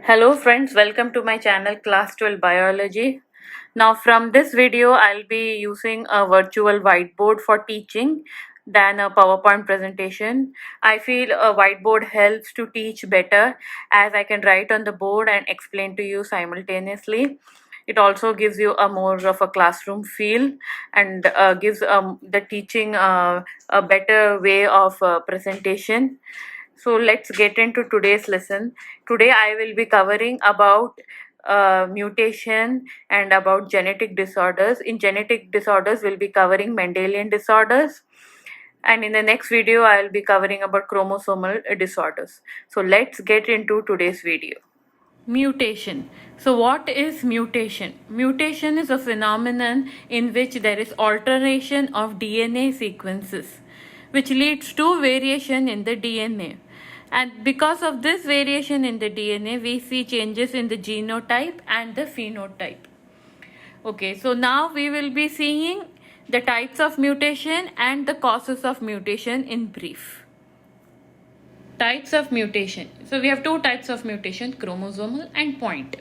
Hello friends, welcome to my channel Class 12 Biology. Now from this video, I'll be using a virtual whiteboard for teaching than a PowerPoint presentation. I feel a whiteboard helps to teach better as I can write on the board and explain to you simultaneously. It also gives you a more of a classroom feel and gives the teaching a better way of presentation. So let's get into today's lesson. Today I will be covering about mutation and about genetic disorders. In genetic disorders, we'll be covering Mendelian disorders. And in the next video, I will be covering about chromosomal disorders. So let's get into today's video. Mutation. So what is mutation? Mutation is a phenomenon in which there is alteration of DNA sequences, which leads to variation in the DNA. And because of this variation in the DNA, we see changes in the genotype and the phenotype. Okay, so now we will be seeing the types of mutation and the causes of mutation in brief. Types of mutation. So we have two types of mutation, chromosomal and point.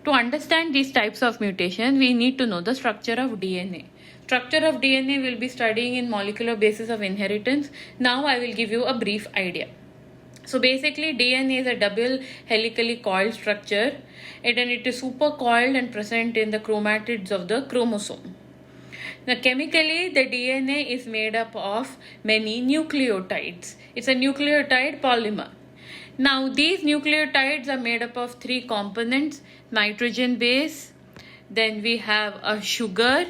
To understand these types of mutation, we need to know the structure of DNA. Structure of DNA we'll be studying in molecular basis of inheritance. Now I will give you a brief idea. So basically DNA is a double helically coiled structure and it is supercoiled and present in the chromatids of the chromosome. Now, chemically, the DNA is made up of many nucleotides. It's a nucleotide polymer. Now, these nucleotides are made up of three components: nitrogen base, then we have a sugar,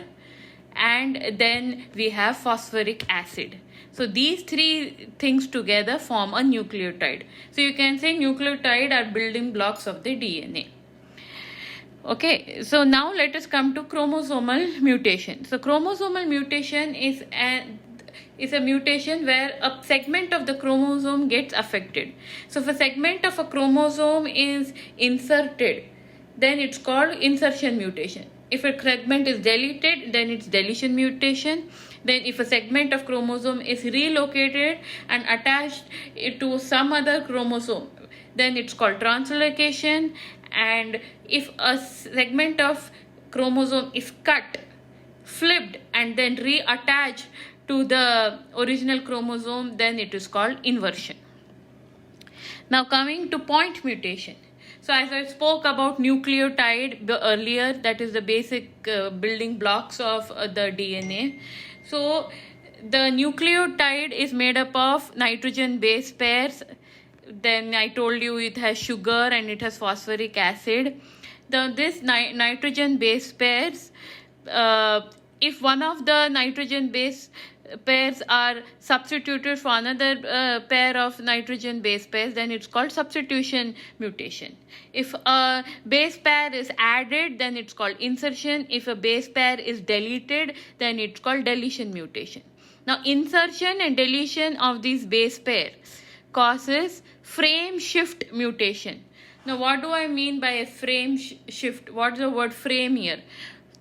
and then we have phosphoric acid. So these three things together form a nucleotide. So you can say nucleotide are building blocks of the DNA. Okay, so now let us come to chromosomal mutation. So chromosomal mutation is a mutation where a segment of the chromosome gets affected. So if a segment of a chromosome is inserted, then it's called insertion mutation. If a segment is deleted, then it's deletion mutation. Then if a segment of chromosome is relocated and attached to some other chromosome, then it's called translocation. And if a segment of chromosome is cut, flipped, and then reattached to the original chromosome, then it is called inversion. Now coming to point mutation. So as I spoke about nucleotide earlier, that is the basic building blocks of the DNA. So the nucleotide is made up of nitrogen base pairs. Then I told you it has sugar and it has phosphoric acid. This nitrogen base pairs, if one of the nitrogen base pairs are substituted for another pair of nitrogen base pairs, then it's called substitution mutation. If a base pair is added, then it's called insertion. If a base pair is deleted, then it's called deletion mutation. Now insertion and deletion of these base pairs causes frame shift mutation. Now what do I mean by a frame shift? What's the word frame here?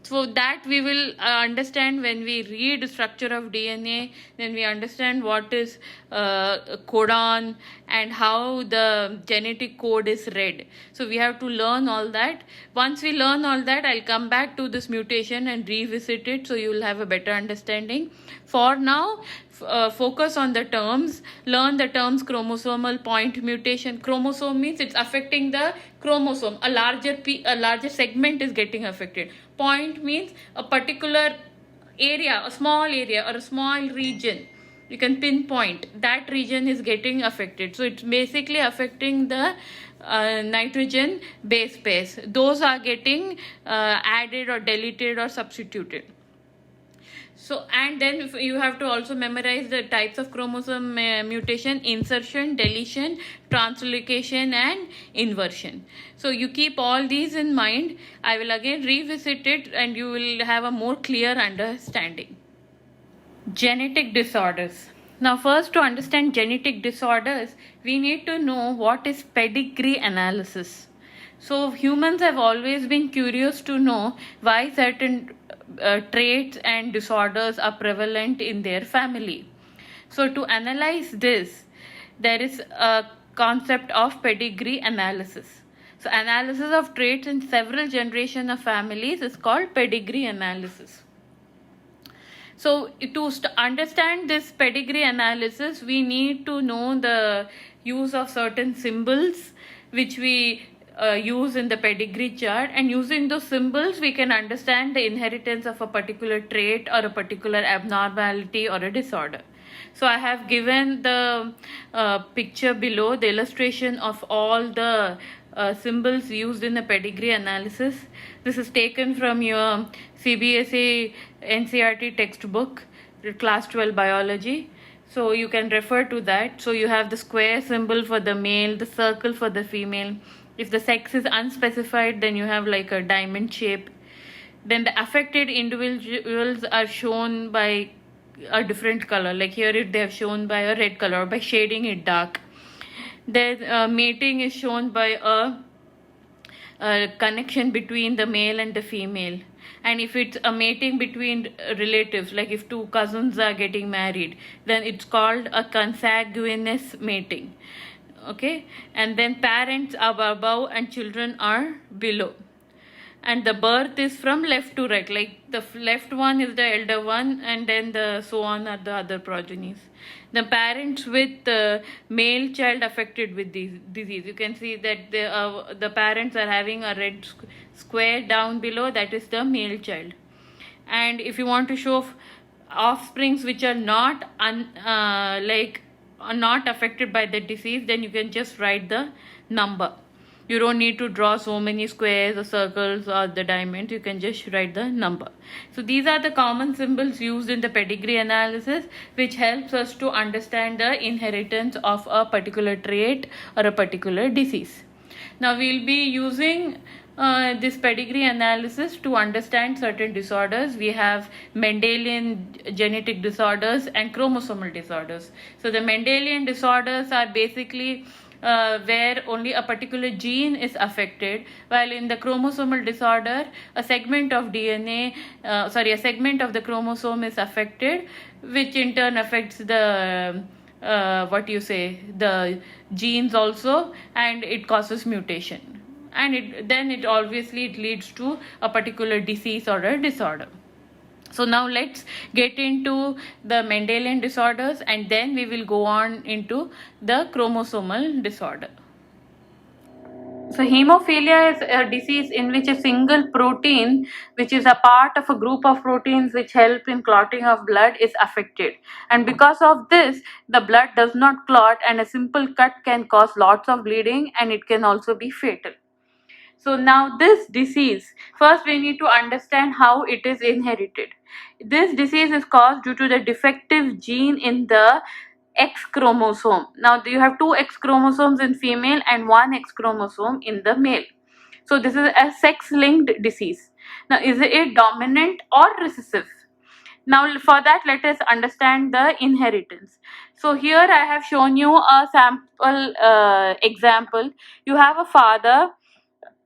So that we will understand when we read structure of DNA. Then we understand what is codon and how the genetic code is read. So we have to learn all that. Once we learn all that, I'll come back to this mutation and revisit it so you will have a better understanding. For now, focus on the terms. Learn the terms chromosomal point mutation. Chromosome means it's affecting the chromosome. A larger segment is getting affected. Point means a particular area, a small area or a small region. You can pinpoint that region is getting affected. So it's basically affecting the nitrogen base pairs. Those are getting added or deleted or substituted. So and then you have to also memorize the types of chromosome mutation: insertion, deletion, translocation and inversion. So you keep all these in mind. I will again revisit it and you will have a more clear understanding. Genetic disorders. Now first, to understand genetic disorders, we need to know what is pedigree analysis. So humans have always been curious to know why certain traits and disorders are prevalent in their family. So to analyze this, there is a concept of pedigree analysis. So analysis of traits in several generations of families is called pedigree analysis. So to understand this pedigree analysis, we need to know the use of certain symbols which we use in the pedigree chart, and using those symbols we can understand the inheritance of a particular trait or a particular abnormality or a disorder. So I have given the picture below, the illustration of all the symbols used in the pedigree analysis. This is taken from your CBSE NCERT textbook, class 12 biology. So you can refer to that. So you have the square symbol for the male, the circle for the female. If the sex is unspecified, then you have like a diamond shape. Then the affected individuals are shown by a different color, like here they have shown by a red color, by shading it dark. Then mating is shown by a connection between the male and the female. And if it's a mating between relatives, like if two cousins are getting married, then it's called a consanguineous mating. Okay, and then parents are above and children are below. And the birth is from left to right, like the left one is the elder one, and then the so on are the other progenies. The parents with the male child affected with this disease, you can see that the parents are having a red square down below, that is the male child. And if you want to show offsprings which are not not affected by the disease, then you can just write the number. You don't need to draw so many squares or circles or the diamonds. You can just write the number. So these are the common symbols used in the pedigree analysis, which helps us to understand the inheritance of a particular trait or a particular disease. Now we'll be using this pedigree analysis to understand certain disorders. We have Mendelian genetic disorders and chromosomal disorders. So the Mendelian disorders are basically where only a particular gene is affected, while in the chromosomal disorder, a segment of a segment of the chromosome is affected, which in turn affects the the genes also, and it causes mutation, and it obviously leads to a particular disease or a disorder. So now let's get into the Mendelian disorders, and then we will go on into the chromosomal disorder. So hemophilia is a disease in which a single protein, which is a part of a group of proteins which help in clotting of blood, is affected. And because of this, the blood does not clot, and a simple cut can cause lots of bleeding, and it can also be fatal. So now this disease, first we need to understand how it is inherited. This disease is caused due to the defective gene in the X chromosome. Now you have two X chromosomes in female and one X chromosome in the male. So this is a sex-linked disease. Now is it dominant or recessive? Now for that, let us understand the inheritance. So here I have shown you a sample example. You have a father,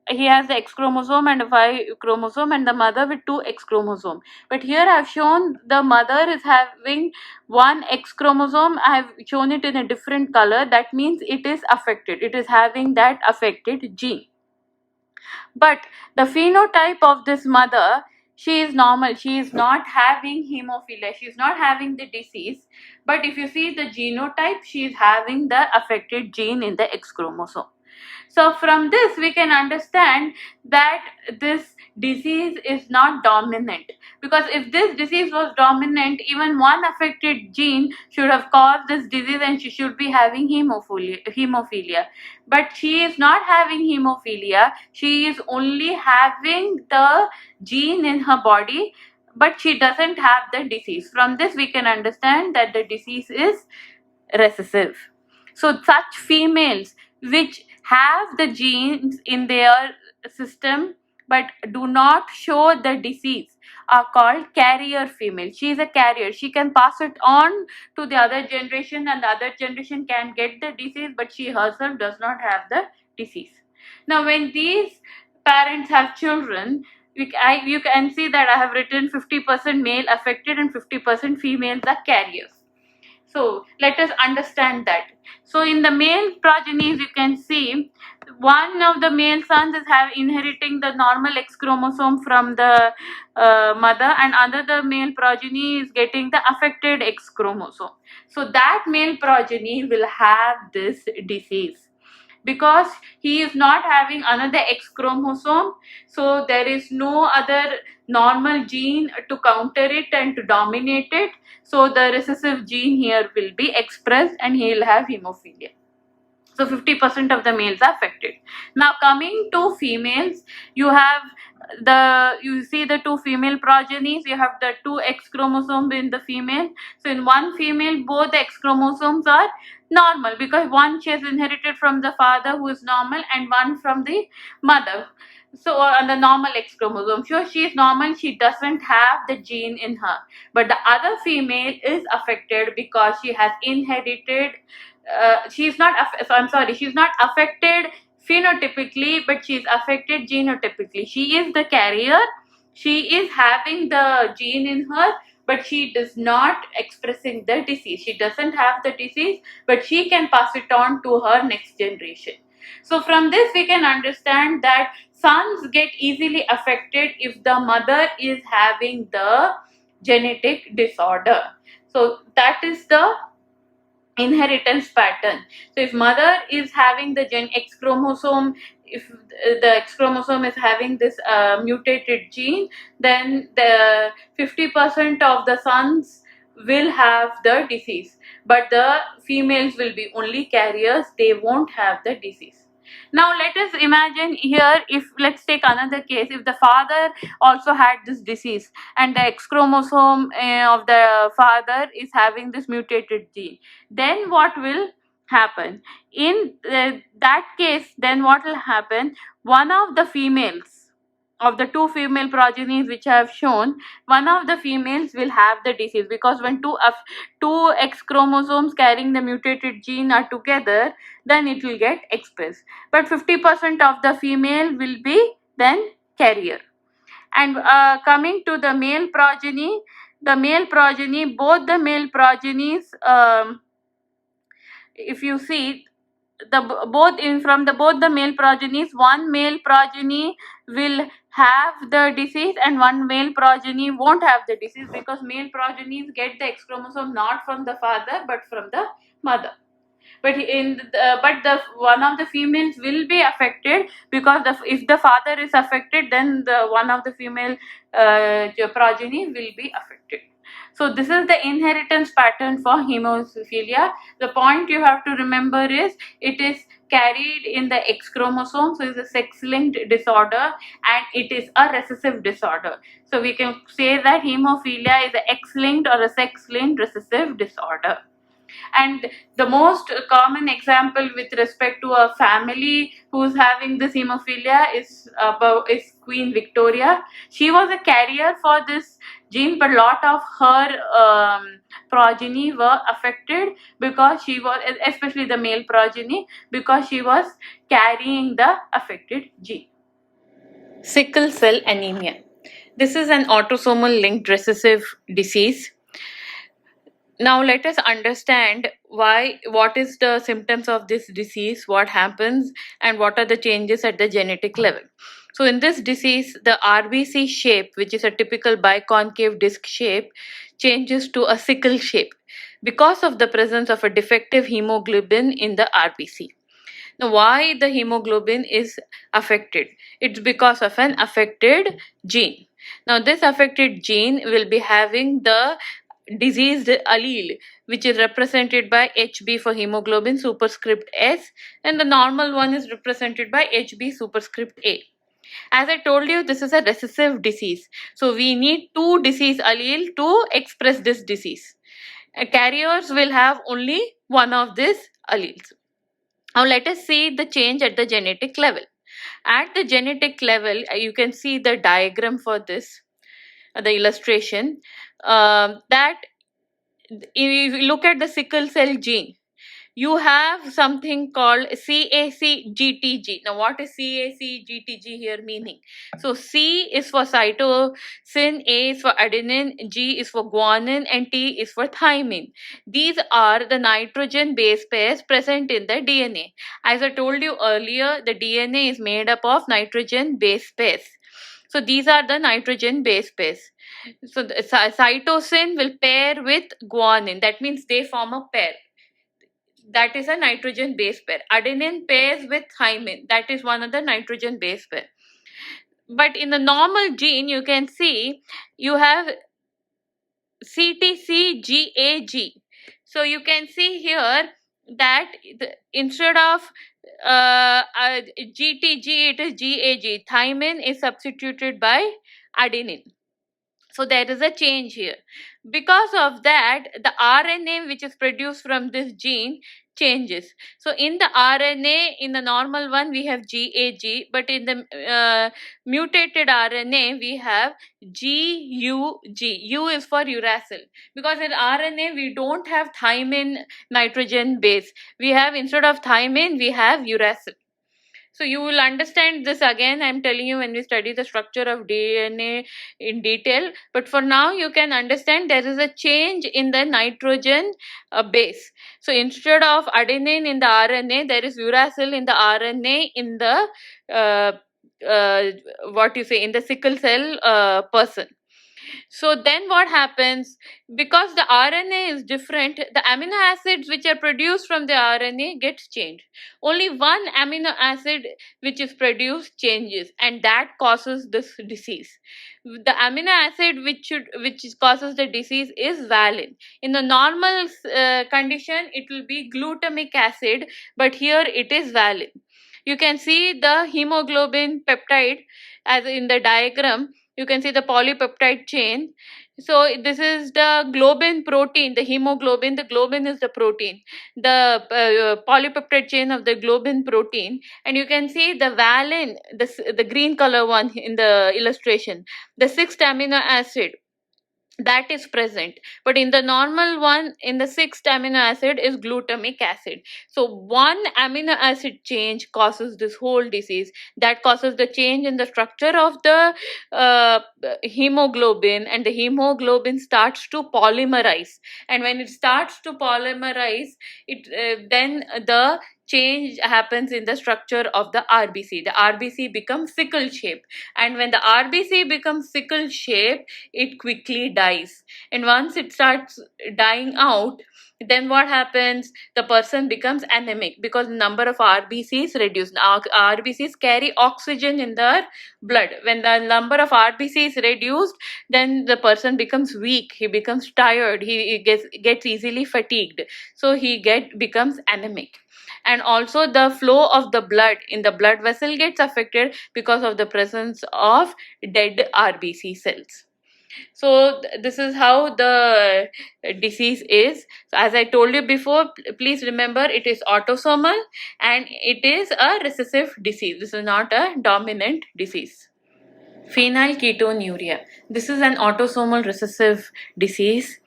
he has the X chromosome and a Y chromosome, and the mother with two X chromosome. But here I have shown the mother is having one X chromosome. I have shown it in a different color. That means it is affected. It is having that affected gene. But the phenotype of this mother, she is normal. She is not having hemophilia. She is not having the disease. But if you see the genotype, she is having the affected gene in the X chromosome. So from this we can understand that this disease is not dominant, because if this disease was dominant, even one affected gene should have caused this disease and she should be having hemophilia. But she is not having hemophilia, she is only having the gene in her body, but she doesn't have the disease. From this we can understand that the disease is recessive. So such females which have the genes in their system but do not show the disease are called carrier female. She is a carrier. She can pass it on to the other generation, and the other generation can get the disease, but she herself does not have the disease. Now when these parents have children, you can see that I have written 50% male affected and 50% females are carriers. So let us understand that. So in the male progenies, you can see one of the male sons is inheriting the normal X chromosome from the mother, and another male progeny is getting the affected X chromosome. So that male progeny will have this disease because he is not having another X chromosome, so there is no other normal gene to counter it and to dominate it. So the recessive gene here will be expressed and he will have hemophilia. So 50% of the males are affected. Now coming to females, you see the two female progenies. You have the two X chromosomes in the female. So in one female, both X chromosomes are normal because one she has inherited from the father who is normal and one from the mother. So on the normal X chromosome, sure, she is normal, she doesn't have the gene in her, but the other female is affected because she has inherited. She's not. I'm sorry. She's not affected phenotypically, but she's affected genotypically. She is the carrier. She is having the gene in her, but she does not expressing the disease. She doesn't have the disease, but she can pass it on to her next generation. So from this we can understand that sons get easily affected if the mother is having the genetic disorder. So that is the inheritance pattern. So if mother is having the gen X chromosome, if the X chromosome is having this mutated gene, then the 50% of the sons will have the disease, but the females will be only carriers, they won't have the disease. Now let us imagine here, if let's take another case, if the father also had this disease and the X chromosome of the father is having this mutated gene, then what will happen? In that case, then what will happen? One of the females of the two female progenies which I have shown, one of the females will have the disease because when two X chromosomes carrying the mutated gene are together, then it will get expressed. But 50% of the female will be then carrier. And coming to the male progeny, both the male progenies, if you see both the male progenies, one male progeny will have the disease and one male progeny won't have the disease because male progenies get the X chromosome not from the father but from the mother. But the one of the females will be affected because if the father is affected, then the one of the female progeny will be affected. So this is the inheritance pattern for hemophilia. The point you have to remember is it is carried in the X chromosome, so it's a sex-linked disorder and it is a recessive disorder. So we can say that hemophilia is an X-linked or a sex-linked recessive disorder. And the most common example with respect to a family who's having this hemophilia is Queen Victoria. She was a carrier for this gene, but a lot of her progeny were affected because she was, especially the male progeny, because she was carrying the affected gene. Sickle cell anemia. This is an autosomal linked recessive disease. Now let us understand what is the symptoms of this disease, what happens, and what are the changes at the genetic level. So in this disease, the RBC shape, which is a typical biconcave disc shape, changes to a sickle shape because of the presence of a defective hemoglobin in the RBC. Now, why the hemoglobin is affected? It's because of an affected gene. Now, this affected gene will be having the diseased allele, which is represented by HB for hemoglobin superscript S, and the normal one is represented by HB superscript A. As I told you, this is a recessive disease. So we need two disease allele to express this disease. Carriers will have only one of these alleles. Now let us see the change at the genetic level. At the genetic level, you can see the diagram for this, the illustration, that if you look at the sickle cell gene, you have something called CAC-GTG. Now, what is CAC-GTG here meaning? So, C is for cytosine, A is for adenine, G is for guanine, and T is for thymine. These are the nitrogen base pairs present in the DNA. As I told you earlier, the DNA is made up of nitrogen base pairs. So, these are the nitrogen base pairs. So, the cytosine will pair with guanine. That means they form a pair. That is a nitrogen base pair. Adenine pairs with thymine. That is one of the nitrogen base pair. But in the normal gene, you can see you have CTCGAG. So you can see here that instead of GTG, it is GAG. Thymine is substituted by adenine. So there is a change here. Because of that, the RNA which is produced from this gene changes. So in the RNA, in the normal one, we have GAG, but in the mutated RNA, we have GUG. U is for uracil. Because in RNA, we don't have thymine nitrogen base. We have, instead of thymine, we have uracil. So you will understand this again. I'm telling you when we study the structure of DNA in detail. But for now, you can understand there is a change in the nitrogen base. So instead of adenine in the RNA, there is uracil in the RNA in the in the sickle cell person. So then what happens? Because the RNA is different, the amino acids which are produced from the RNA gets changed. Only one amino acid which is produced changes, and that causes this disease. The amino acid which causes the disease is valine. In the normal condition, it will be glutamic acid, but here it is valine. You can see the hemoglobin peptide as in the diagram. You can see the polypeptide chain. So this is the globin protein, the hemoglobin. The globin is the protein, the polypeptide chain of the globin protein. And you can see the valine, the green color one in the illustration, the sixth amino acid that is present. But in the normal one, in the sixth amino acid is glutamic acid. So one amino acid change causes this whole disease. That causes the change in the structure of the hemoglobin, and the hemoglobin starts to polymerize. And when it starts to polymerize, then the change happens in the structure of the RBC. The RBC becomes sickle shape, and when the RBC becomes sickle shape, it quickly dies. And once it starts dying out, then what happens? The person becomes anemic because number of RBCs reduce. Now, RBCs carry oxygen in their blood. When the number of RBCs is reduced, then the person becomes weak. He becomes tired. He gets easily fatigued. So he becomes anemic. And also the flow of the blood in the blood vessel gets affected because of the presence of dead RBC cells. So this is how the disease is. So as I told you before, please remember it is autosomal and it is a recessive disease. This is not a dominant disease. Phenylketonuria. This is an autosomal recessive disease.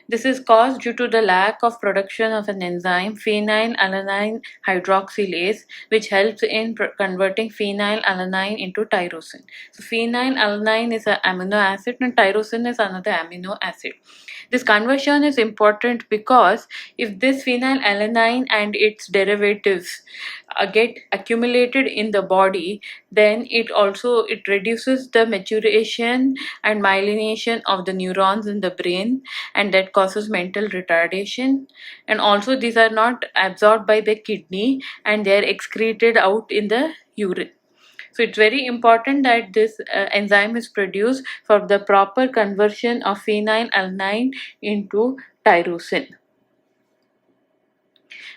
This is caused due to the lack of production of an enzyme, phenylalanine hydroxylase, which helps in converting phenylalanine into tyrosine. So phenylalanine is an amino acid and tyrosine is another amino acid. This conversion is important because if this phenylalanine and its derivatives get accumulated in the body, then it reduces the maturation and myelination of the neurons in the brain, and that causes mental retardation. And also these are not absorbed by the kidney and they are excreted out in the urine. So it's very important that this enzyme is produced for the proper conversion of phenylalanine into tyrosine.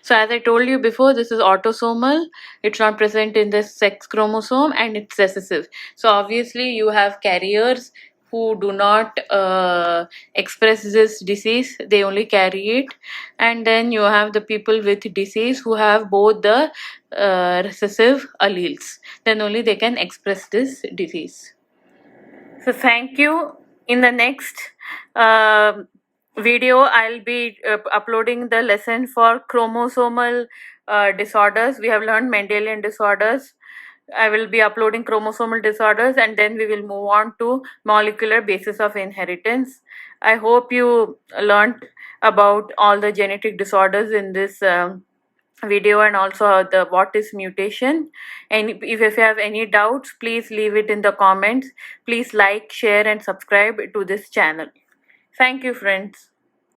So as I told you before, this is autosomal. It's not present in the sex chromosome and it's recessive. So obviously you have carriers who do not express this disease, they only carry it. And then you have the people with disease who have both the recessive alleles. Then only they can express this disease. So thank you. In the next video, I'll be uploading the lesson for chromosomal disorders. We have learned Mendelian disorders. I will be uploading chromosomal disorders, and then we will move on to molecular basis of inheritance. I hope you learned about all the genetic disorders in this video, and also the what is mutation. And if you have any doubts, please leave it in the comments. Please like, share, and subscribe to this channel. Thank you, friends.